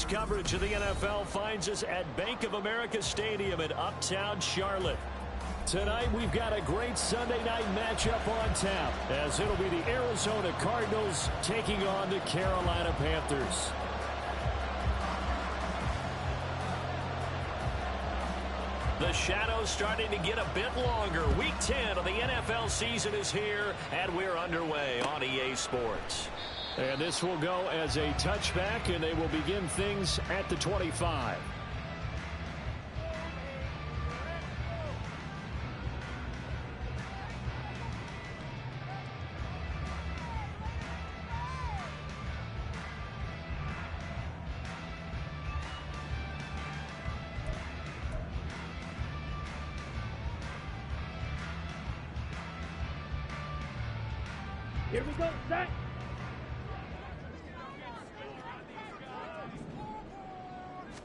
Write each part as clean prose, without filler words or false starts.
coverage of the NFL finds us at Bank of America Stadium in Uptown Charlotte. Tonight, we've got a great Sunday night matchup on tap, as it'll be the Arizona Cardinals taking on the Carolina Panthers. The shadow's starting to get a bit longer. Week 10 of the NFL season is here, and we're underway on EA Sports. And this will go as a touchback, and they will begin things at the 25. Here we go, set.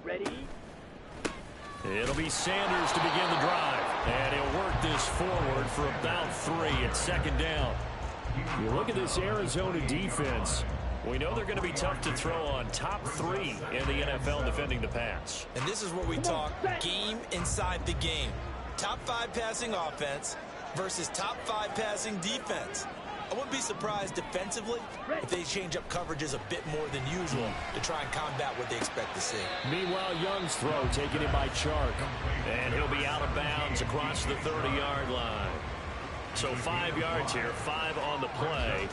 Ready? It'll be Sanders to begin the drive. And he'll work this forward for about 3 at second down. You look at this Arizona defense. We know they're going to be tough to throw on. Top 3 in the NFL defending the pass. And this is where we talk game inside the game. Top 5 passing offense versus top 5 passing defense. I wouldn't be surprised defensively if they change up coverages a bit more than usual to try and combat what they expect to see. Meanwhile, Young's throw taken in by Chark. And he'll be out of bounds across the 30-yard line. So 5 yards here, 5 on the play.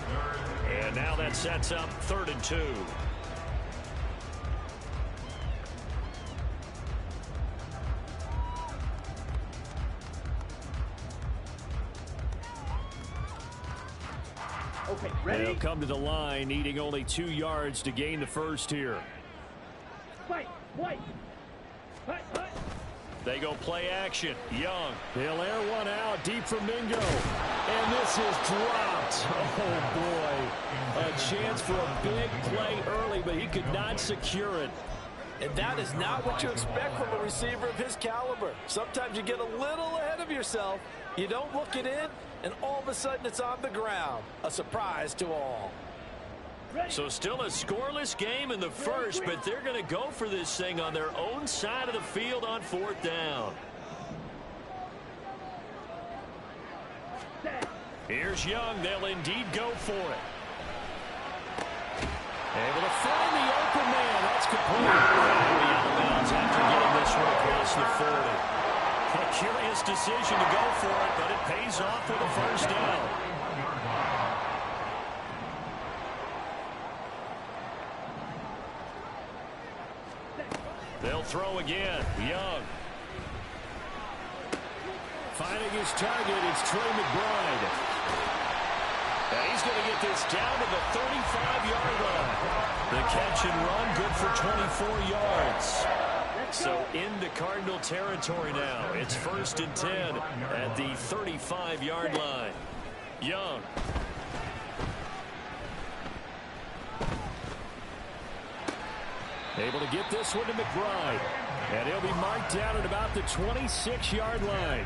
And now that sets up 3rd and 2. Okay, ready? They'll come to the line, needing only 2 yards to gain the first here. Fight. They go play action. Young. He'll air one out deep from Mingo. And this is dropped. Oh, boy. A chance for a big play early, but he could not secure it. And that is not what you expect from a receiver of his caliber. Sometimes you get a little ahead of yourself. You don't look it in, and all of a sudden it's on the ground. A surprise to all. So still a scoreless game in the first, but they're going to go for this thing on their own side of the field on 4th down. Here's Young. They'll indeed go for it. Able to find the open man. That's complete. And the out of bounds after getting this one across the 40. A curious decision to go for it, but it pays off with a first down. They'll throw again. Young. Finding his target, it's Trey McBride. And he's going to get this down to the 35-yard line. The catch and run, good for 24 yards. So into Cardinal territory now. It's 1st and 10 at the 35-yard line. Young. Able to get this one to McBride. And he'll be marked down at about the 26-yard line.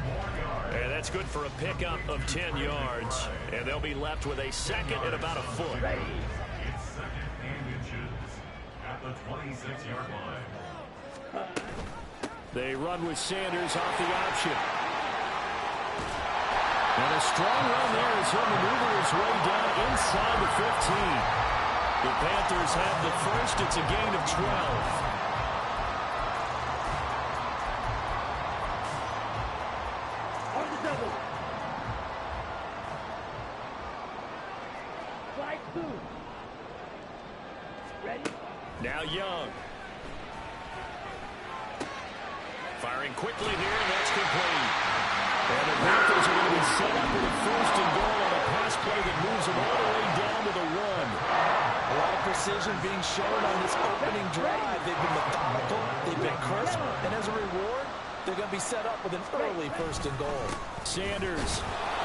And that's good for a pickup of 10 yards. And they'll be left with a second and about a foot. It's 2nd and inches at the 26-yard line. They run with Sanders off the option. And a strong run there as he'll maneuver his way down inside the 15. The Panthers have the first. It's a gain of 12. On the double. Slide 2. Ready? Now Young. Firing quickly here, and that's complete. And the Panthers are going to be set up with a 1st and goal on a pass play that moves them all the way down to the 1. A lot of precision being shown on this opening drive. They've been methodical, they've been crisp, and as a reward, they're going to be set up with an early 1st and goal. Sanders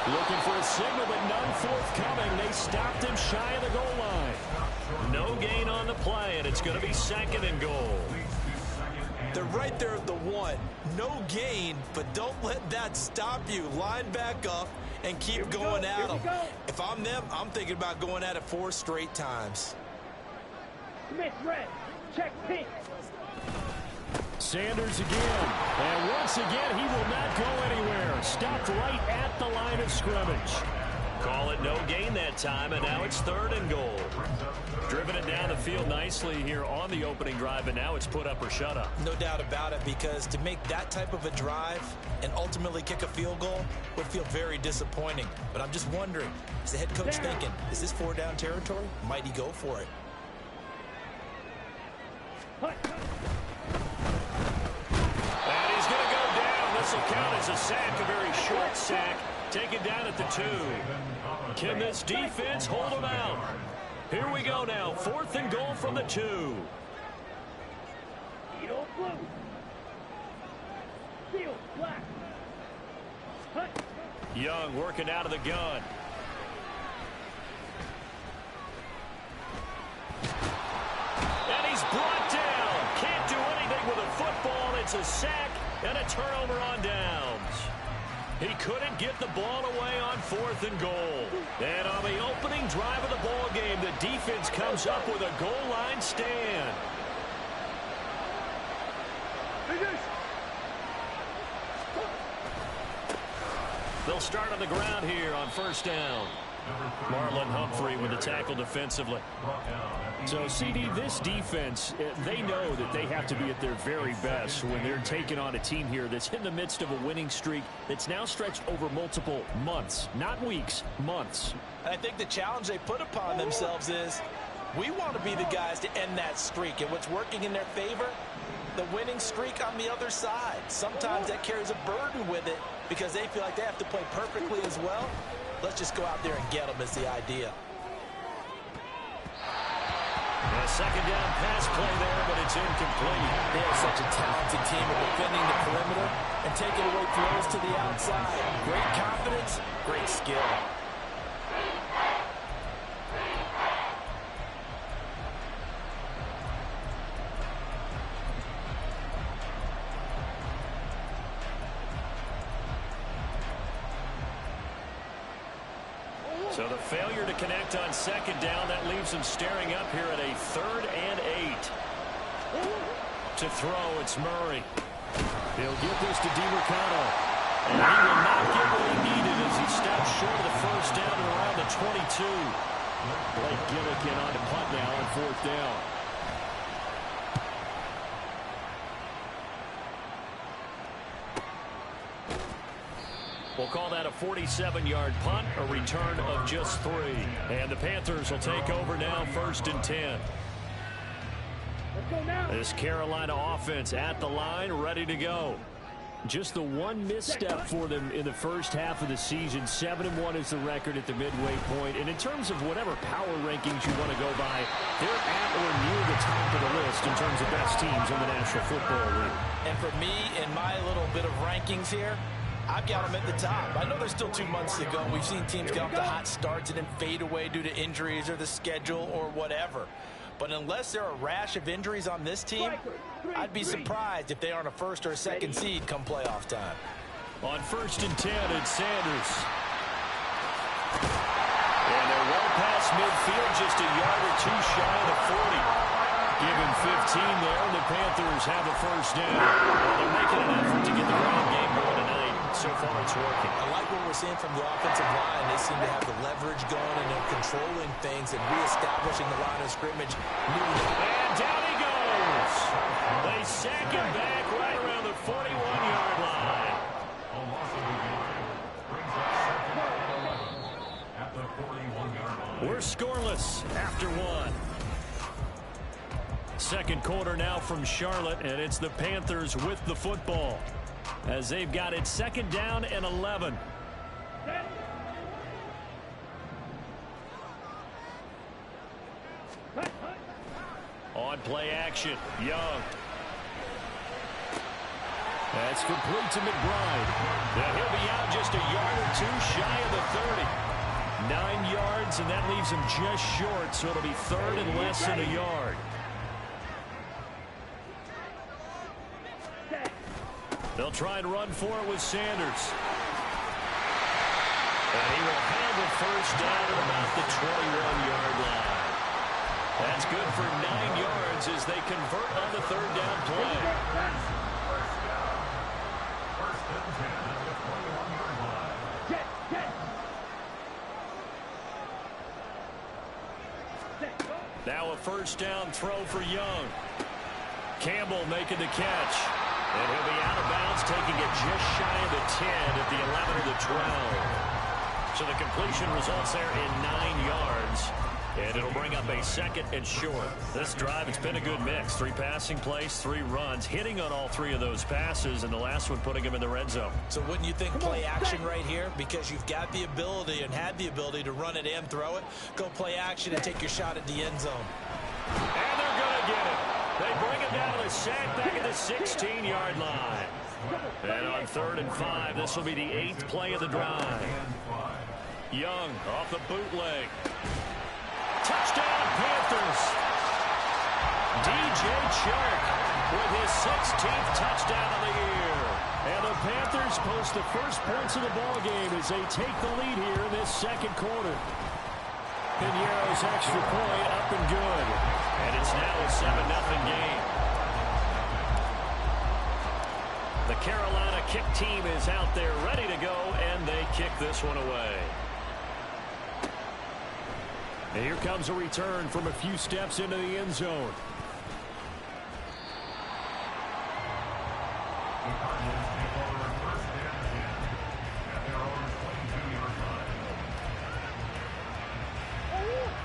looking for a signal, but none forthcoming. They stopped him shy of the goal line. No gain on the play, and it's going to be 2nd and goal. They're right there at the 1. No gain, but don't let that stop you. Line back up and keep going at them. If I'm them, I'm thinking about going at it 4 straight times. Commit red. Check pink. Sanders again. And once again, he will not go anywhere. Stopped right at the line of scrimmage. Call it no gain that time, and now it's 3rd and goal. Driven it down the field nicely here on the opening drive, and now it's put up or shut up. No doubt about it, because to make that type of a drive and ultimately kick a field goal would feel very disappointing. But I'm just wondering, is the head coach thinking, is this 4-down territory? Might he go for it? And he's going to go down. This will count as a sack, a very short sack. Taken down at the 2. Can this defense hold him out? Here we go now. 4th and goal from the 2. Young working out of the gun. And he's brought down. Can't do anything with a football. It's a sack and a turnover on downs. He couldn't get the ball away on 4th and goal. And on the opening drive of the ball game, the defense comes up with a goal line stand. They'll start on the ground here on 1st down. Marlon Humphrey with the tackle defensively. So, CD, this defense, they know that they have to be at their very best when they're taking on a team here that's in the midst of a winning streak that's now stretched over multiple months, not weeks, months. I think the challenge they put upon themselves is, we want to be the guys to end that streak. And what's working in their favor? The winning streak on the other side. Sometimes that carries a burden with it because they feel like they have to play perfectly as well. Let's just go out there and get them is the idea. A 2nd down pass play there, but it's incomplete. They are such a talented team of defending the perimeter and taking away throws to the outside. Great confidence, great skill. So the failure to connect on 2nd down, that leaves them staring up here at a 3rd and 8. To throw, it's Murray. He'll get this to DiMercado. And he will not get what he needed as he stops short of the 1st down and around the 22. Blake Gillikin on to punt now on 4th down. We'll call that a 47-yard punt, a return of just 3. And the Panthers will take over now, 1st and 10. This Carolina offense at the line, ready to go. Just the one misstep for them in the first half of the season. 7-1 is the record at the midway point. And in terms of whatever power rankings you want to go by, they're at or near the top of the list in terms of best teams in the National Football League. And for me, in my little bit of rankings here, I've got them at the top. I know there's still 2 months to go. We've seen teams get off to hot starts and then fade away due to injuries or the schedule or whatever. But unless there are a rash of injuries on this team, I'd be surprised if they aren't a 1st or a 2nd seed come playoff time. On 1st and 10, it's Sanders. And they're well past midfield, just a yard or 2 shy of the 40. Give him 15 there, and the Panthers have a 1st down. They're making an effort to get the ground game going tonight. So far, it's working. I like what we're seeing from the offensive line. They seem to have the leverage going, and they're controlling things and reestablishing the line of scrimmage. And down he goes. They sack him back right around the 41-yard line. We're scoreless after 1. 2nd quarter now from Charlotte, and it's the Panthers with the football as they've got it 2nd down and 11. On play action, Young. That's complete to McBride. Now he'll be out just a yard or 2 shy of the 30. 9 yards, and that leaves him just short, so it'll be 3rd and less than a yard. They'll try and run for it with Sanders. And he will handle 1st down at about the 21-yard line. That's good for 9 yards as they convert on the 3rd down play. first down throw for Young. Campbell making the catch. And he'll be out of bounds, taking it just shy of the 10 at the 11 or the 12. So the completion results there in 9 yards. And it'll bring up a second and short. This drive, it's been a good mix. 3 passing plays, 3 runs, hitting on all 3 of those passes, and the last one putting him in the red zone. So wouldn't you think play action right here? Because you've got the ability and had the ability to run it and throw it. Go play action and take your shot at the end zone. And they're going to get it. They bring it down to the sack back at the 16-yard line. And on 3rd and 5, this will be the 8th play of the drive. Young off the bootleg. Touchdown, Panthers. DJ Chark with his 16th touchdown of the year. And the Panthers post the first points of the ballgame as they take the lead here in this second quarter. Piñeiro's extra point up and good. And it's now a 7-0 game. The Carolina kick team is out there ready to go, and they kick this one away. And here comes a return from a few steps into the end zone.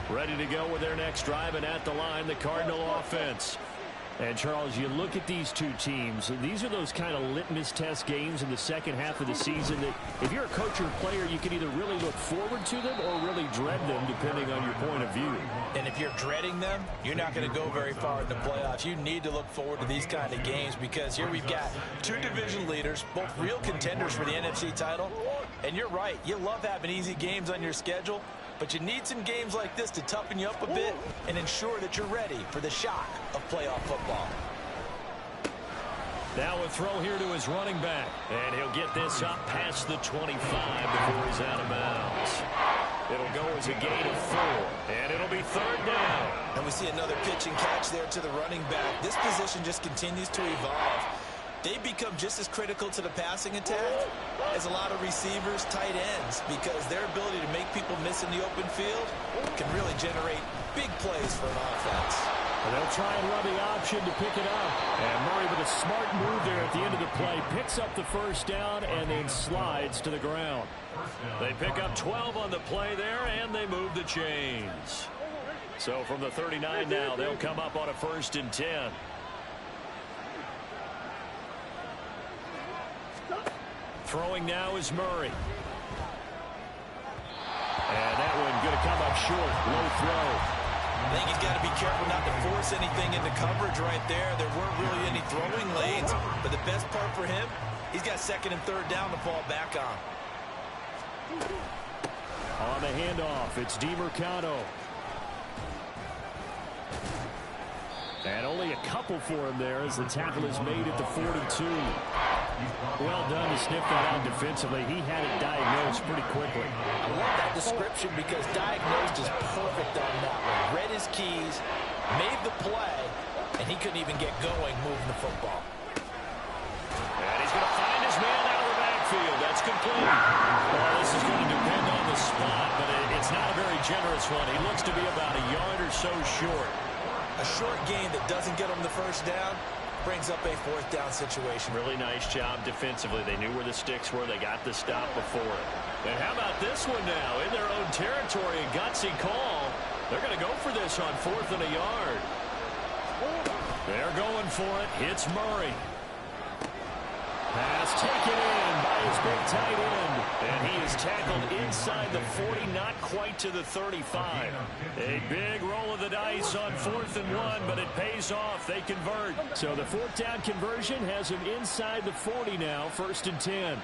Ready to go with their next drive, and at the line, the Cardinal offense. And, Charles, you look at these two teams, these are those kind of litmus test games in the second half of the season that if you're a coach or a player, you can either really look forward to them or really dread them, depending on your point of view. And if you're dreading them, you're not going to go very far in the playoffs. You need to look forward to these kind of games because here we've got 2 division leaders, both real contenders for the NFC title. And you're right, you love having easy games on your schedule, but you need some games like this to toughen you up a bit and ensure that you're ready for the shock of playoff football. Now a throw here to his running back. And he'll get this up past the 25 before he's out of bounds. It'll go as a gain of 4. And it'll be 3rd down. And we see another pitch and catch there to the running back. This position just continues to evolve. They become just as critical to the passing attack as a lot of receivers, tight ends, because their ability to make people miss in the open field can really generate big plays for an offense. And they'll try and run the option to pick it up. And Murray with a smart move there at the end of the play picks up the first down and then slides to the ground. They pick up 12 on the play there, and they move the chains. So from the 39 now, they'll come up on a 1st and 10. Throwing now is Murray. And that one going to come up short. Low throw. I think he's got to be careful not to force anything into coverage right there. There weren't really any throwing lanes. But the best part for him, he's got 2nd and 3rd down to fall back on. On the handoff, it's DiMercado. And only a couple for him there as the tackle is made at the 42. Well done to sniff that out defensively. He had it diagnosed pretty quickly. I love that description because diagnosed is perfect on that one. Read his keys, made the play, and he couldn't even get going moving the football. And he's going to find his man out of the backfield. That's complete. Well, this is going to depend on the spot, but it's not a very generous one. He looks to be about a yard or so short. A short gain that doesn't get him the first down brings up a 4th down situation. Really nice job defensively. They knew where the sticks were. They got the stop before it. And how about this one now? In their own territory, a gutsy call. They're going to go for this on 4th and a yard. They're going for it. Hits Murray. Pass taken in by his big tight end. And he is tackled inside the 40, not quite to the 35. A big roll of the dice on 4th and 1, but it pays off. They convert. So the 4th down conversion has him inside the 40 now, 1st and 10.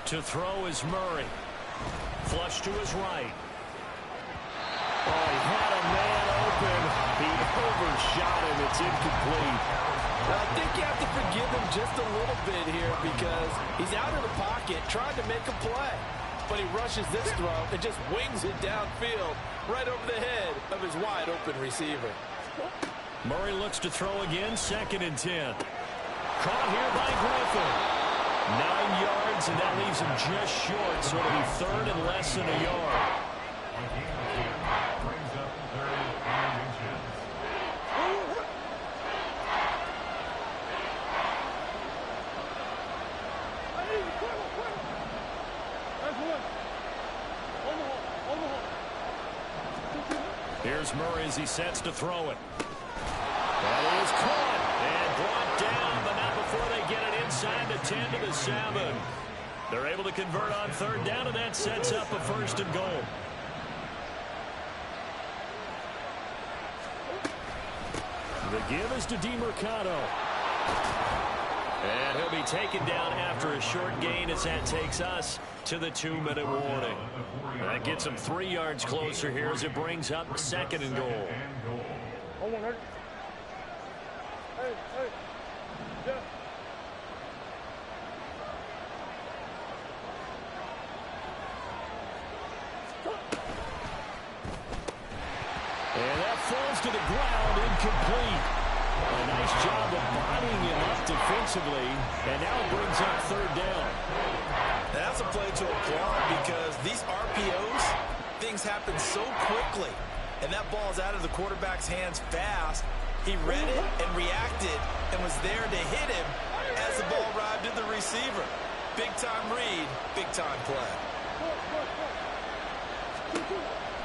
To throw is Murray. Flush to his right. Oh, he had a man open. He overshot him. It's incomplete. Well, I think you have to forgive him just a little bit here because he's out of the pocket trying to make a play. But he rushes this throw and just wings it downfield right over the head of his wide-open receiver. Murray looks to throw again, 2nd and 10. Caught here by Griffin. 9 yards, and that leaves him just short, so it'll be 3rd and less than a yard. Here's Murray as he sets to throw it. That is caught and brought down, but not before they get it inside the 10 to the 7. They're able to convert on third down, and that sets up a first and goal. The give is to DeMercado. And he'll be taken down after a short gain as that takes us to the 2-minute warning. That gets him 3 yards closer here as it brings up second and goal. And that falls to the ground, incomplete. A nice job of bodying him up defensively, and now it brings up third down. That's a play to applaud because these RPOs, things happen so quickly, and that ball's out of the quarterback's hands fast. He read it and reacted and was there to hit him as the ball arrived at the receiver. Big-time read, big-time play.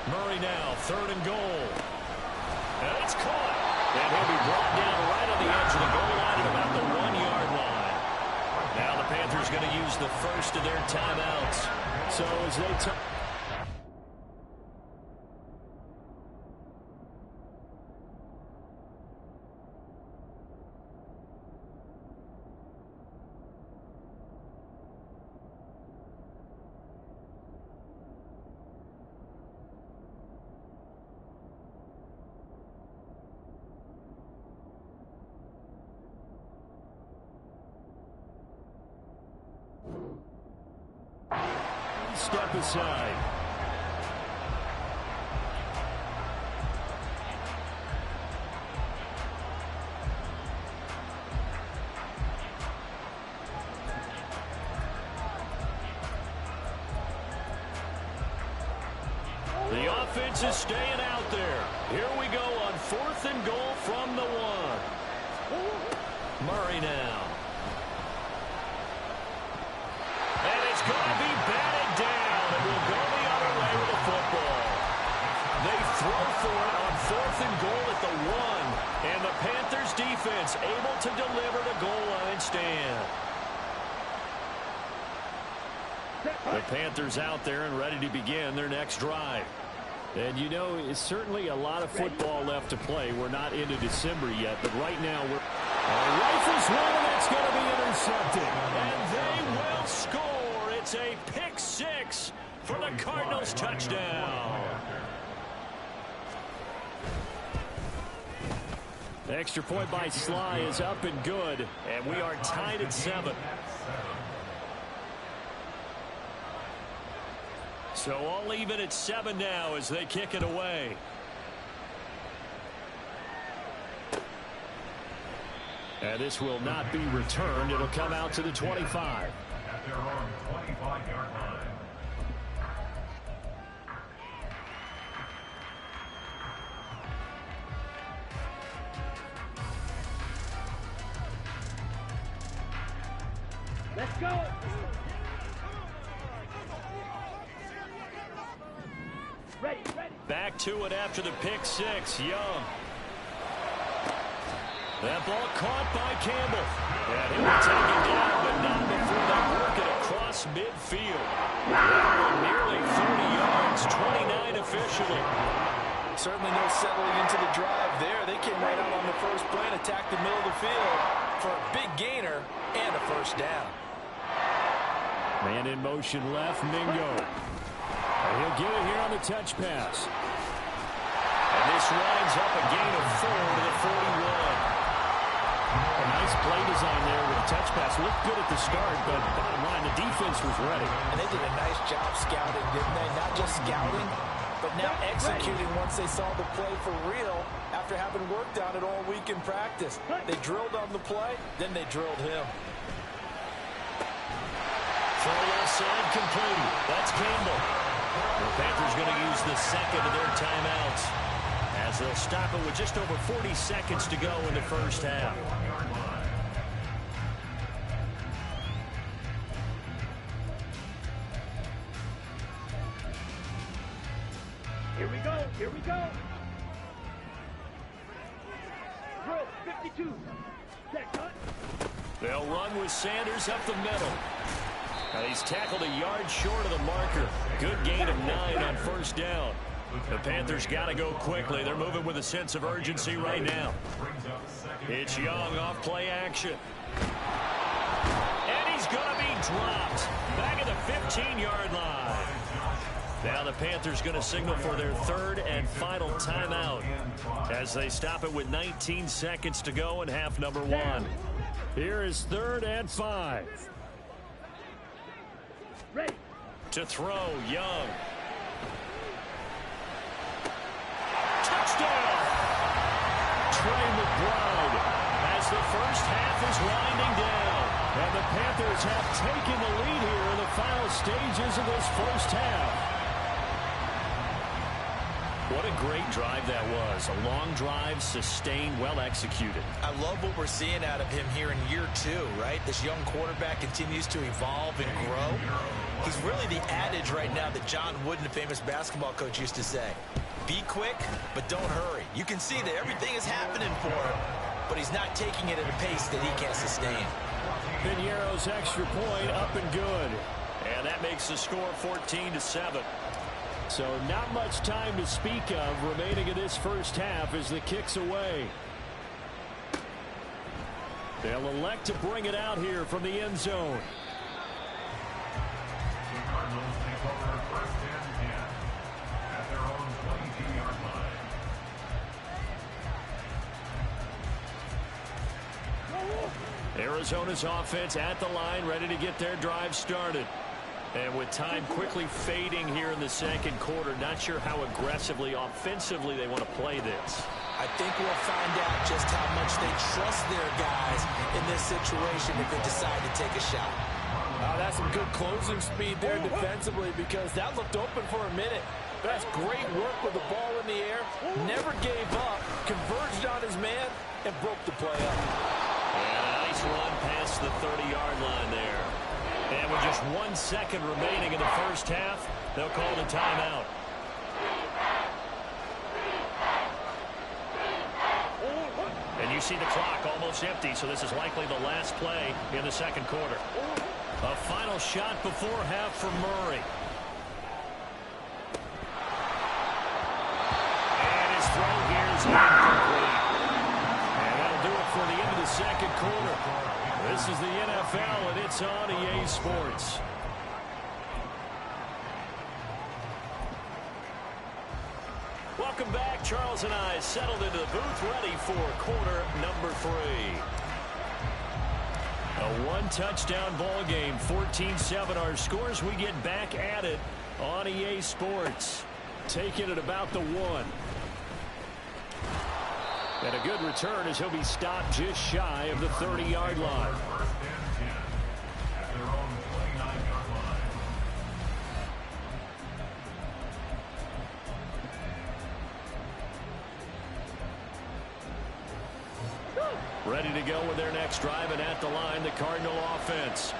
Murray now, third and goal. And it's caught. And he'll be brought down right on the edge of the goal line at about the 1-yard line. Now the Panthers going to use the first of their timeouts. So as they step aside. The offense is staying out there. Here we go on 4th and goal from the 1. Murray now. And it's going to be batted down, and we'll go the other way with the football. They throw for it on 4th and goal at the 1, and the Panthers defense able to deliver the goal line stand. The Panthers out there and ready to begin their next drive. And you know, it's certainly a lot of football left to play. We're not into December yet, but right now we're... Rifles one, and that's going to be intercepted. And they will score. It's a pick 6 for the Cardinals touchdown. The extra point by Sly is up and good, and we are tied at 7. So all even at 7 now as they kick it away. And this will not be returned. It'll come out to the 25. At their own 25-yard line. Let's go. Ready. Back to it after the pick 6. Young. That ball caught by Campbell. And he'll be taken down, but not before they work it across midfield. Nearly 30 yards, 29 officially. Certainly no settling into the drive there. They came right out on the first play and attacked the middle of the field for a big gainer and a first down. Man in motion left, Mingo. And he'll get it here on the touch pass. And this winds up a gain of 4 to the 41. A nice play design there with a touch pass. Looked good at the start, but bottom line, the defense was ready. And they did a nice job scouting, didn't they? Not just scouting, but now executing once they saw the play for real after having worked on it all week in practice. They drilled on the play, then they drilled him. Throw left side complete. That's Campbell. The Panthers going to use the second of their timeouts as they'll stop it with just over 40 seconds to go in the first half. Here we go. 52. Set, cut. They'll run with Sanders up the middle. And he's tackled a yard short of the marker. Good gain of 9 on first down. The Panthers got to go quickly. They're moving with a sense of urgency right now. It's Young off play action. And he's going to be dropped. Back at the 15-yard line. Now the Panthers going to signal for their third and final timeout as they stop it with 19 seconds to go in half number 1. Here is 3rd and 5. Ready. To throw, Young. Touchdown! Trey McBride as the first half is winding down. And the Panthers have taken the lead here in the final stages of this first half. What a great drive that was. A long drive, sustained, well executed. I love what we're seeing out of him here in year 2, right? This young quarterback continues to evolve and grow. He's really the adage right now that John Wooden, the famous basketball coach, used to say. Be quick, but don't hurry. You can see that everything is happening for him, but he's not taking it at a pace that he can't sustain. Piñeiro's extra point up and good. And that makes the score 14-7. So not much time to speak of remaining in this first half as the kick's away. They'll elect to bring it out here from the end zone. The Cardinals take over first and 10 at their own 22-yard line. Arizona's offense at the line, ready to get their drive started. And with time quickly fading here in the second quarter, not sure how aggressively, offensively they want to play this. I think we'll find out just how much they trust their guys in this situation if they decide to take a shot. That's some good closing speed there defensively because that looked open for a minute. That's great work with the ball in the air. Never gave up, converged on his man, and broke the play up. And a nice run past the 30-yard line there. And with just 1 second remaining in the first half, they'll call the timeout. And you see the clock almost empty, so this is likely the last play in the second quarter. A final shot before half for Murray. And his throw here is incomplete. And that'll do it for the end of the second quarter. This is the NFL, and it's on EA Sports. Welcome back. Charles and I settled into the booth, ready for quarter number 3. A one-touchdown ball game, 14-7 our scores. We get back at it on EA Sports. Taking it about the 1. And a good return as he'll be stopped just shy of the 30-yard line. First and 10 at their own 29-yard line. Ready to go with their next drive, and at the line, the Cardinal offense.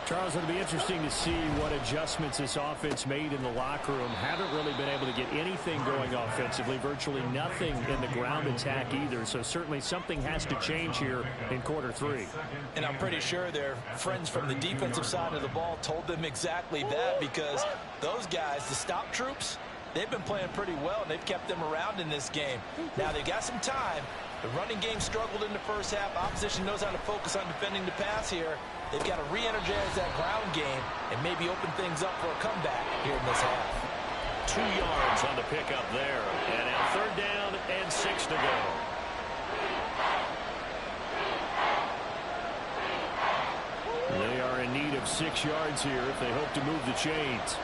Charles, it'll be interesting to see what adjustments this offense made in the locker room. Haven't really been able to get anything going offensively, virtually nothing in the ground attack either. So certainly something has to change here in quarter 3. And I'm pretty sure their friends from the defensive side of the ball told them exactly that, because those guys, the stop troops, they've been playing pretty well, and they've kept them around in this game. Now they've got some time. The running game struggled in the first half. Opposition knows how to focus on defending the pass here. They've got to re-energize that ground game and maybe open things up for a comeback here in this half. 2 yards on the pickup there. And now 3rd down and 6 to go. They are in need of 6 yards here if they hope to move the chains.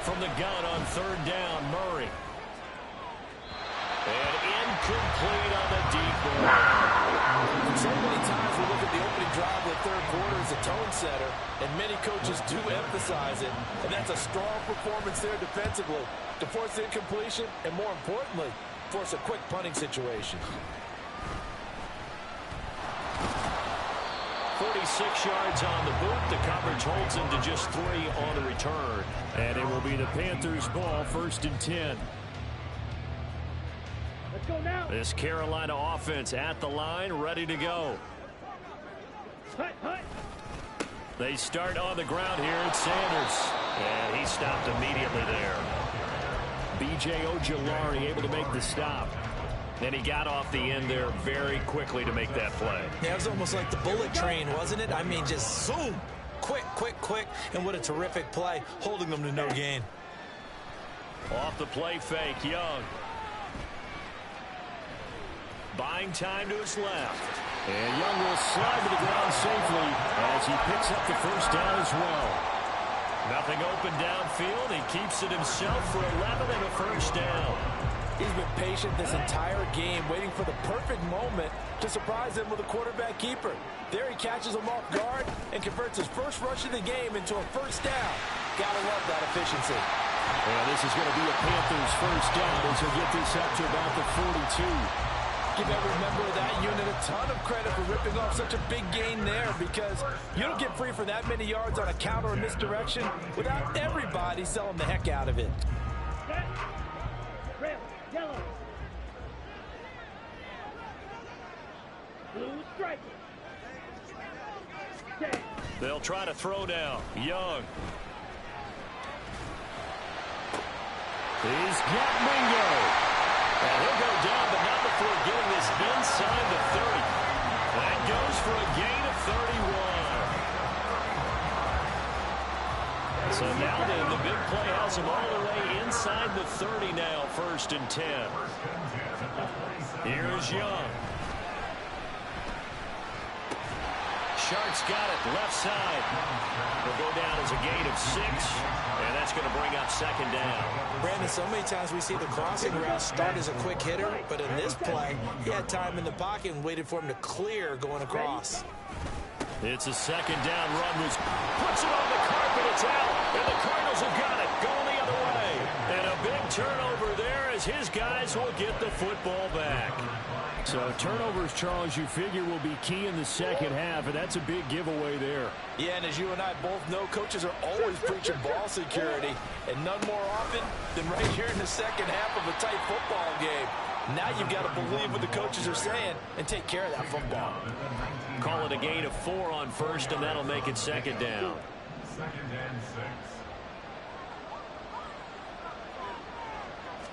From the gun on 3rd down, Murray. And incomplete on the deep ball. So many times we look at the opening drive of the third quarter as a tone setter, and many coaches do emphasize it, and that's a strong performance there defensively to force the incompletion and, more importantly, force a quick punting situation. 46 yards on the boot. The coverage holds him to just 3 on the return. And it will be the Panthers' ball, 1st and 10. go now. This Carolina offense at the line, ready to go. Hut, hut. They start on the ground here. It's Sanders. And he stopped immediately there. B.J. Ojulari able to make the stop. And he got off the end there very quickly to make that play. Yeah, it was almost like the bullet train, wasn't it? I mean, just zoom. Quick, quick, quick. And what a terrific play, holding them to no gain. Off the play fake, Young. Buying time to his left. And Young will slide to the ground safely as he picks up the first down as well. Nothing open downfield. He keeps it himself for 11 and a first down. He's been patient this entire game, waiting for the perfect moment to surprise him with a quarterback keeper. There he catches him off guard and converts his first rush of the game into a first down. Gotta love that efficiency. Well, this is going to be a Panthers first down as he'll get this up to about the 42. Give every member of that unit a ton of credit for ripping off such a big gain there, because you don't get free for that many yards on a counter or misdirection without everybody selling the heck out of it. Set. Red, yellow. Blue striking. Set. They'll try to throw down. Young. He's got Mingo. And he'll go down, but not before getting this inside the 30. That goes for a gain of 31. So now then, the big play has him all the way inside the 30 now, 1st and 10. Here's Young. Shark's got it, left side. Will go down as a gain of 6, and that's going to bring up 2nd down. Brandon, so many times we see the crossing route start as a quick hitter, but in this play, he had time in the pocket and waited for him to clear going across. It's a 2nd down run. Puts it on the carpet. It's out. And the Cardinals have got it. Going the other way. And a big turnover there as his guys will get the football back. So turnovers, Charles, you figure will be key in the second half, and that's a big giveaway there. Yeah, and as you and I both know, coaches are always preaching ball security, and none more often than right here in the second half of a tight football game. Now you've got to believe what the coaches are saying and take care of that football. Call it a gain of 4 on 1st, and that'll make it 2nd down. 2nd and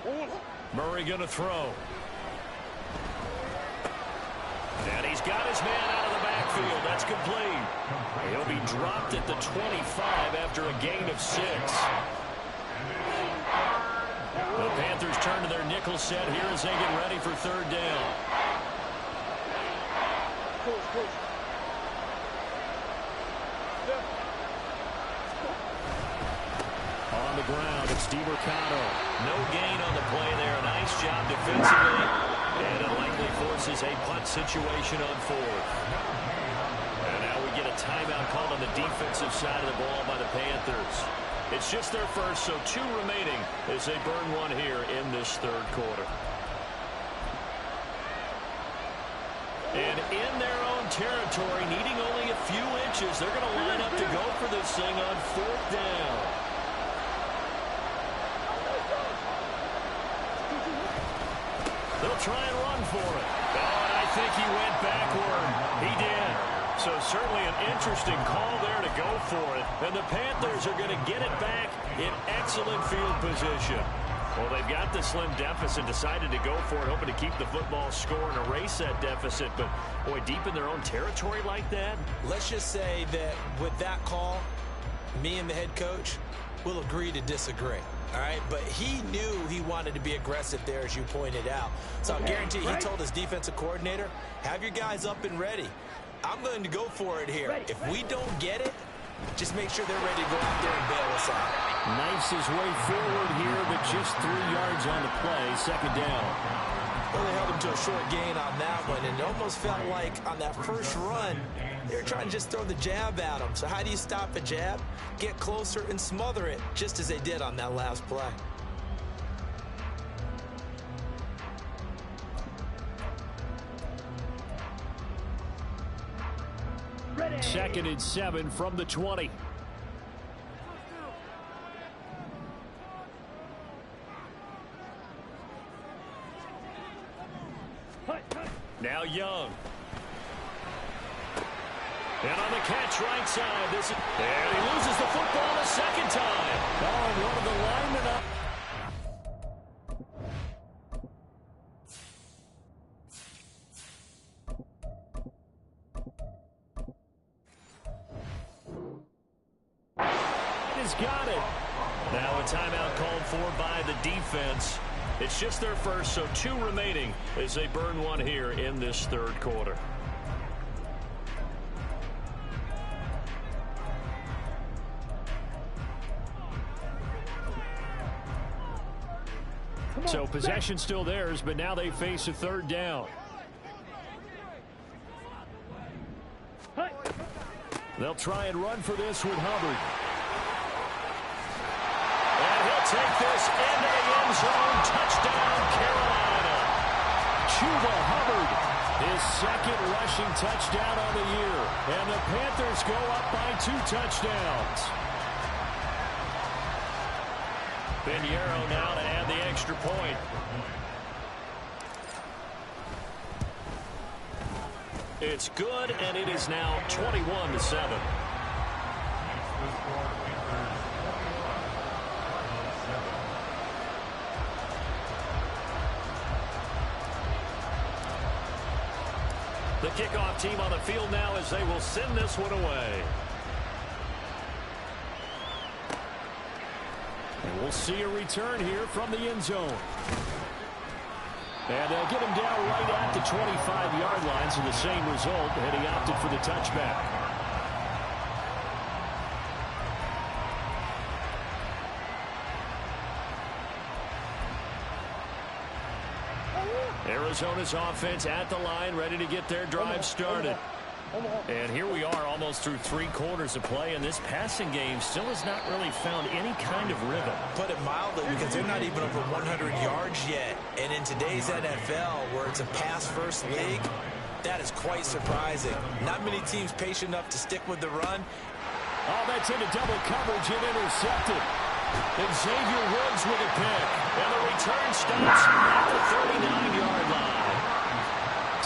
6. Murray going to throw. And he's got his man out of the backfield. That's complete. He'll be dropped at the 25 after a gain of 6. The Panthers turn to their nickel set here as they get ready for 3rd down. On the ground, it's DiMercato. No gain on the play there. Nice job defensively. And it likely forces a punt situation on 4th. And now we get a timeout called on the defensive side of the ball by the Panthers. It's just their first, so 2 remaining as they burn 1 here in this 3rd quarter. And in their own territory, needing only a few inches, they're going to line up to go for this thing on 4th down. They'll try and run for it. Oh, and I think he went backward. He did. So certainly an interesting call there to go for it. And the Panthers are going to get it back in excellent field position. Well, they've got the slim deficit, decided to go for it, hoping to keep the football score and erase that deficit. But, boy, deep in their own territory like that. Let's just say that with that call, me and the head coach will agree to disagree. All right, but he knew he wanted to be aggressive there, as you pointed out. So I guarantee he told his defensive coordinator, have your guys up and ready. I'm going to go for it here. If we don't get it, just make sure they're ready to go out there and bail us out. Knifes his way forward here, but just 3 yards on the play, 2nd down. Well, they held him to a short gain on that one, and it almost felt like on that first run, they were trying to just throw the jab at him. So how do you stop a jab? Get closer and smother it, just as they did on that last play. Ready. 2nd and 7 from the 20. Young. And on the catch right side, and he loses the football a second time. Oh, and one of the linemen up. He's got it. Now a timeout called for by the defense. It's just their first, so 2 remaining as they burn one here in this third quarter. So possession still theirs, but now they face a third down. They'll try and run for this with Hubbard. And he'll take this into the end zone. Touchdown, Carolina. Chuba Hubbard, his second rushing touchdown on the year. And the Panthers go up by 2 touchdowns. Pinheiro now to add the extra point. It's good, and it is now 21-7. The kickoff team on the field now as they will send this one away. And we'll see a return here from the end zone. And they'll get him down right at the 25-yard line, so the same result, and he opted for the touchback. Arizona's offense at the line, ready to get their drive started. And here we are almost through 3 quarters of play, and this passing game still has not really found any kind of rhythm. Put it mildly, because they're not even over 100 yards yet. And in today's NFL, where it's a pass-first league, that is quite surprising. Not many teams patient enough to stick with the run. Oh, that's into double coverage and intercepted. And Xavier Woods with a pick. And the return stops at the 39-yard line.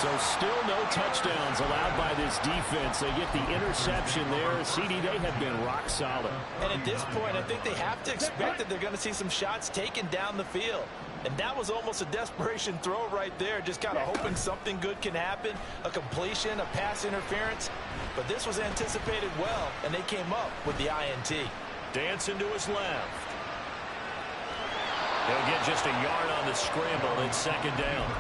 So still no touchdowns allowed by this defense. They get the interception there. CD, they have been rock solid. And at this point, I think they have to expect that they're going to see some shots taken down the field. And that was almost a desperation throw right there, just kind of hoping something good can happen, a completion, a pass interference. But this was anticipated well, and they came up with the INT. Dancing to his left. He'll get just a yard on the scramble. It's second down.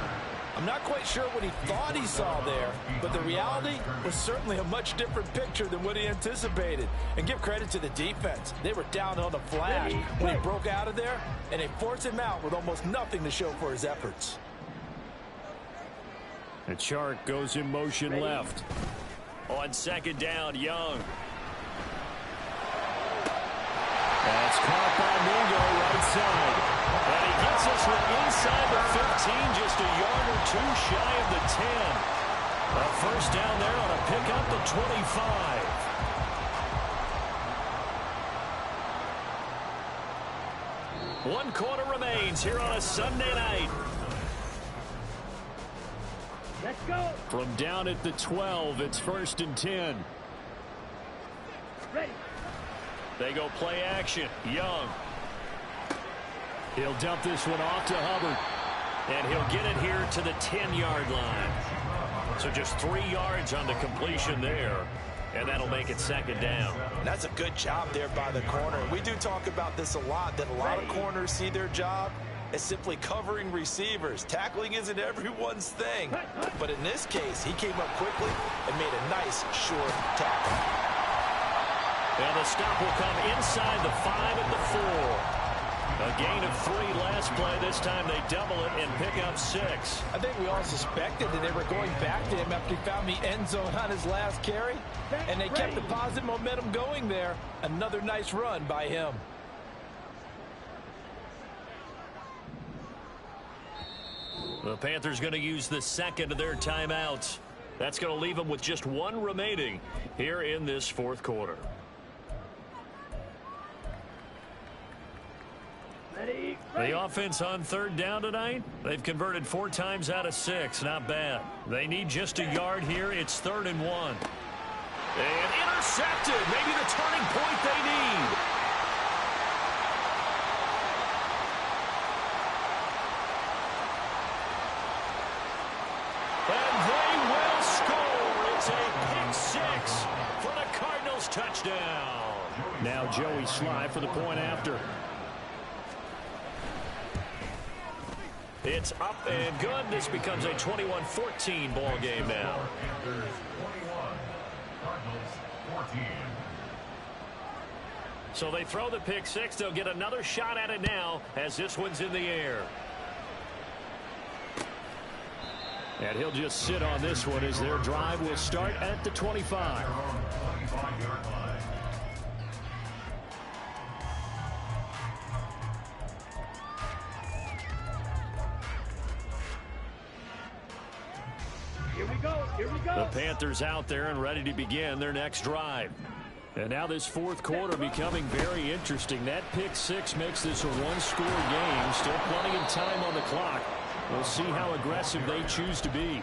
I'm not quite sure what he thought he saw there, but the reality was certainly a much different picture than what he anticipated. And give credit to the defense. They were down on the flash when he broke out of there, and they forced him out with almost nothing to show for his efforts. And Chark goes in motion left. On second down, Young. That's caught by Mingo right side. And he gets this one inside the 15, just a yard or 2 shy of the 10. A first down there on a pickup at 25. One quarter remains here on a Sunday night. Let's go. From down at the 12, it's 1st and 10. Ready. They go play action. Young. He'll dump this one off to Hubbard. And he'll get it here to the 10-yard line. So just 3 yards on the completion there. And that'll make it second down. That's a good job there by the corner. We do talk about this a lot, that a lot of corners see their job as simply covering receivers. Tackling isn't everyone's thing. But in this case, he came up quickly and made a nice, short tackle. And the stop will come inside the 5 at the 4. A gain of 3 last play. This time they double it and pick up 6. I think we all suspected that they were going back to him after he found the end zone on his last carry. And they kept the positive momentum going there. Another nice run by him. The Panthers going to use the second of their timeouts. That's going to leave them with just 1 remaining here in this 4th quarter. Ready, ready. The offense on third down tonight, they've converted 4 times out of 6. Not bad. They need just a yard here. It's 3rd and 1. And intercepted. Maybe the turning point they need. And they will score. It's a pick 6 for the Cardinals touchdown. Now Joey Sly for the point after. It's up and good. This becomes a 21-14 ball game now. Panthers 21, Cardinals 14. So they throw the pick 6. They'll get another shot at it now as this one's in the air. And he'll just sit on this one as their drive will start at the 25. 25-yard line. Here we go. Here we go. The Panthers out there and ready to begin their next drive. And now this fourth quarter becoming very interesting. That pick 6 makes this a one-score game. Still plenty of time on the clock. We'll see how aggressive they choose to be.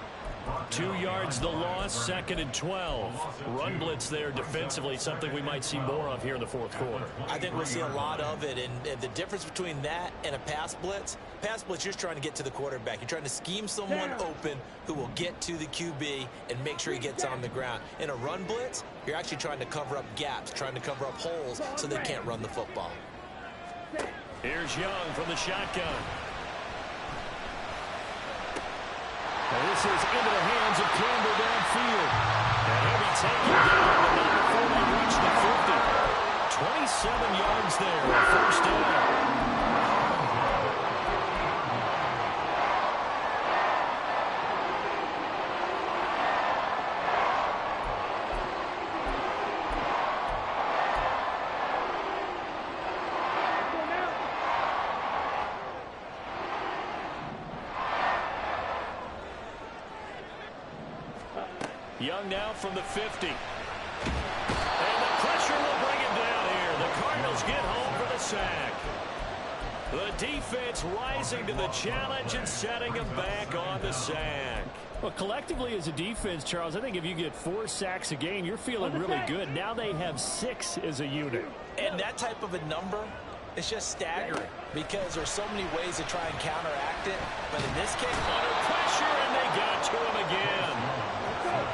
2 yards the loss, 2nd and 12. Run blitz there defensively, something we might see more of here in the fourth quarter. I think we'll see a lot of it, and the difference between that and a pass blitz, you're just trying to get to the quarterback. You're trying to scheme someone open who will get to the QB and make sure he gets on the ground. In a run blitz, you're actually trying to cover up gaps, trying to cover up holes so they can't run the football. Here's Young from the shotgun. And this is into the hands of Campbell downfield. And he'll be taken down, but not before they reach the 50. 27 yards there, a first down. Young now from the 50. And the pressure will bring him down here. The Cardinals get home for the sack. The defense rising to the challenge and setting him back on the sack. Well, collectively as a defense, Charles, I think if you get 4 sacks a game, you're feeling really good. Now they have 6 as a unit. And that type of a number, it's just staggering because there's so many ways to try and counteract it. But in this case, under pressure, and they got to him again.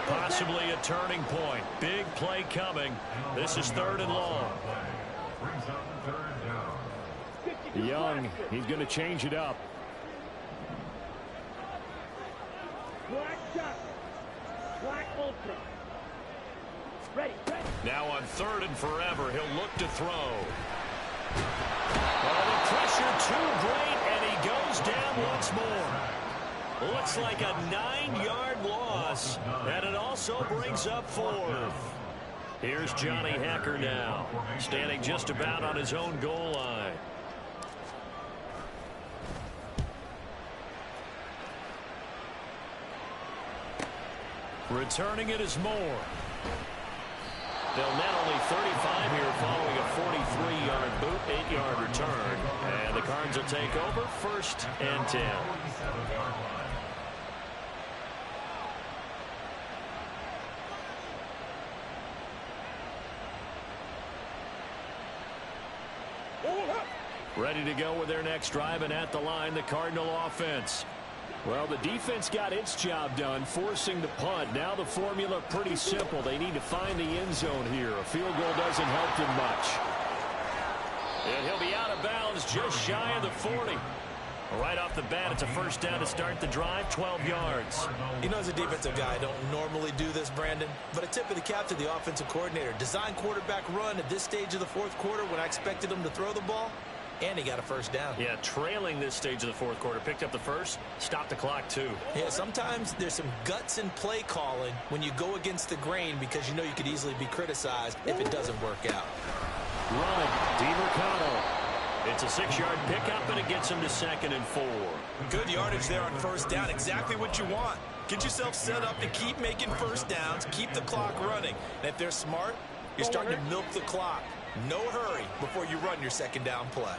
Possibly a turning point. Big play coming. This is 3rd and long. Brings up the 3rd down. Young, he's going to change it up. Black shot. Black ultra. Ready, ready. Now on 3rd and forever, he'll look to throw. Oh, the pressure too great, and he goes down once more. Looks like a 9-yard loss, and it also brings up 4th. Here's Johnny Hacker now, standing just about on his own goal line. Returning it is Moore. They'll net only 35 here following a 43-yard boot, 8-yard return. And the Cards will take over 1st and 10. Ready to go with their next drive, and at the line, the Cardinal offense. Well, the defense got its job done, forcing the punt. Now the formula pretty simple. They need to find the end zone here. A field goal doesn't help them much. And he'll be out of bounds just shy of the 40. Right off the bat, it's a first down to start the drive, 12 yards. You know, as a defensive guy, I don't normally do this, Brandon, but a tip of the cap to the offensive coordinator. Design quarterback run at this stage of the fourth quarter when I expected him to throw the ball, and he got a first down. Yeah, trailing this stage of the fourth quarter. Picked up the first, stopped the clock too. Yeah, sometimes there's some guts in play calling when you go against the grain because you know you could easily be criticized if it doesn't work out. Run, DiMercado. It's a 6-yard pickup, and it gets him to 2nd and 4. Good yardage there on first down. Exactly what you want. Get yourself set up to keep making first downs, keep the clock running. And if they're smart, you're starting to milk the clock. No hurry before you run your second down play.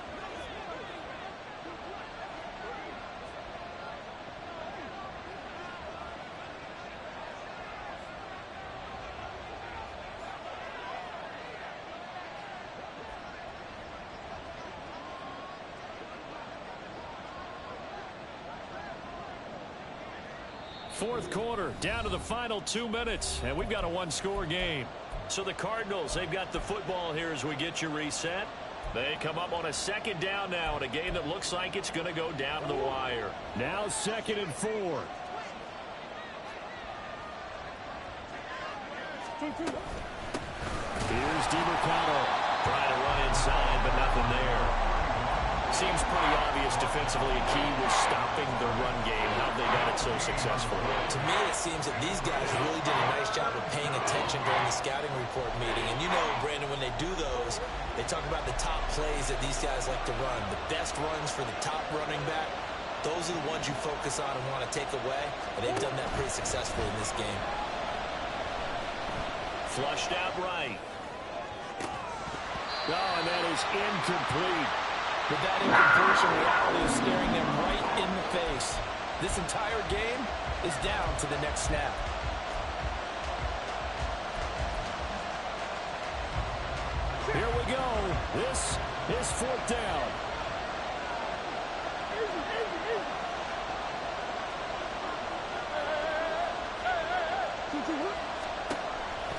fourth quarter, down to the final 2 minutes, and we've got a one-score game. So the Cardinals, they've got the football here as we get you reset. They come up on a second down now in a game that looks like it's going to go down to the wire. Now 2nd and 4. Here's DiMercato trying to run inside, but nothing there. Seems pretty obvious defensively a key was stopping the run game. How they got it so successful? To me, it seems that these guys really did a nice job of paying attention during the scouting report meeting. And you know, Brandon, when they do those, they talk about the top plays that these guys like to run. The best runs for the top running back. Those are the ones you focus on and want to take away. And they've done that pretty successfully in this game. Flushed out right. Oh, and that is incomplete. But that incompletion reality is staring them right in the face. This entire game is down to the next snap. Here we go. This is 4th down.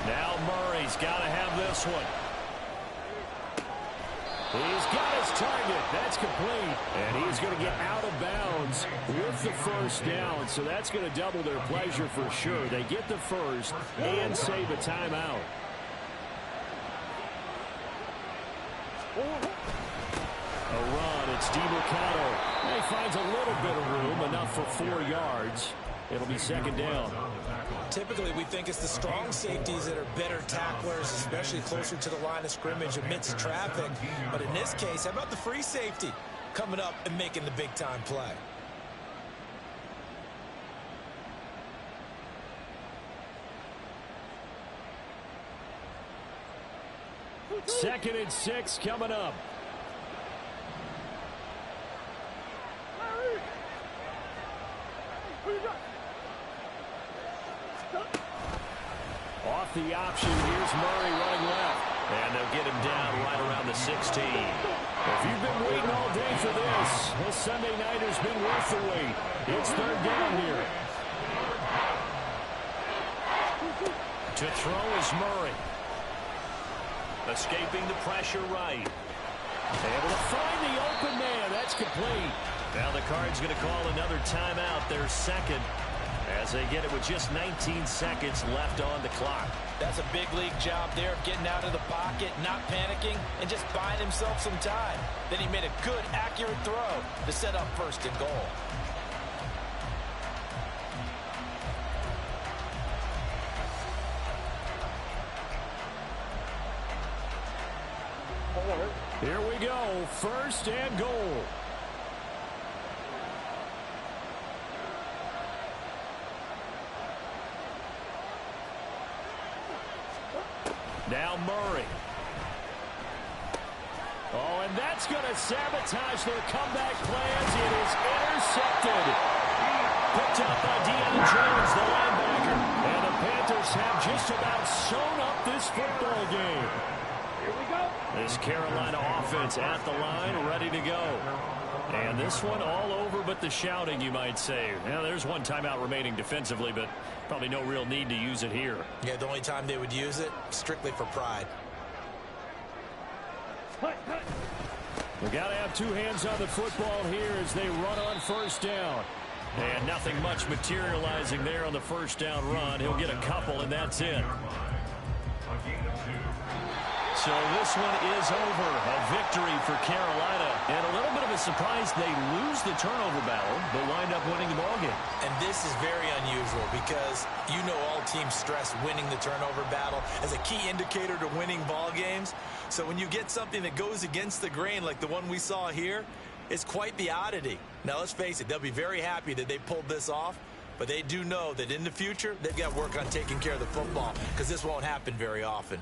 Now Murray's got to have this one. He's got his target. That's complete. And he's going to get out of bounds with the first down. So that's going to double their pleasure for sure. They get the first and save a timeout. A run. It's DiMercato. He finds a little bit of room, enough for 4 yards. It'll be 2nd down. Typically, we think it's the strong safeties that are better tacklers, especially closer to the line of scrimmage amidst traffic. But in this case, how about the free safety coming up and making the big-time play? Second and 6 coming up. Off the option, here's Murray running left. And they'll get him down right around the 16. If you've been waiting all day for this Sunday night has been worth the wait. It's 3rd down here. To throw is Murray. Escaping the pressure right. Able to find the open man. That's complete. Now the Cards going to call another timeout, their 2nd, as they get it with just 19 seconds left on the clock. That's a big league job there of getting out of the pocket, not panicking, and just buying himself some time. Then he made a good, accurate throw to set up 1st and goal. Here we go, 1st and goal. Now Murray. Oh, and that's going to sabotage their comeback plans. It is intercepted. Picked up by Deion Jones, the linebacker. And the Panthers have just about sewn up this football game. Here we go. This Carolina offense at the line, ready to go. And this one all over but the shouting, you might say. Now, there's one timeout remaining defensively, but probably no real need to use it here. Yeah, the only time they would use it, strictly for pride. We've got to have 2 hands on the football here as they run on 1st down. And nothing much materializing there on the 1st down run. He'll get a couple, and that's it. So this one is over. A victory for Carolina. And a little bit of a surprise, they lose the turnover battle, but wind up winning the ballgame. And this is very unusual because you know all teams stress winning the turnover battle as a key indicator to winning ball games. So when you get something that goes against the grain like the one we saw here, it's quite the oddity. Now let's face it, they'll be very happy that they pulled this off, but they do know that in the future they've got to work on taking care of the football because this won't happen very often.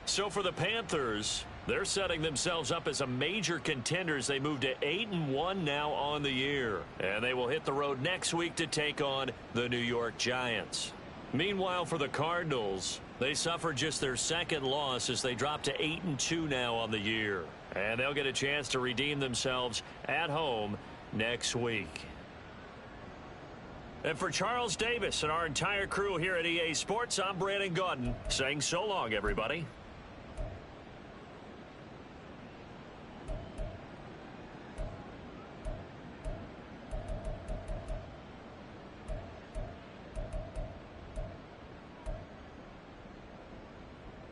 So for the Panthers, they're setting themselves up as a major contender as they move to 8-1 now on the year. And they will hit the road next week to take on the New York Giants. Meanwhile, for the Cardinals, they suffered just their 2nd loss as they drop to 8-2 now on the year. And they'll get a chance to redeem themselves at home next week. And for Charles Davis and our entire crew here at EA Sports, I'm Brandon Gaudin saying so long, everybody.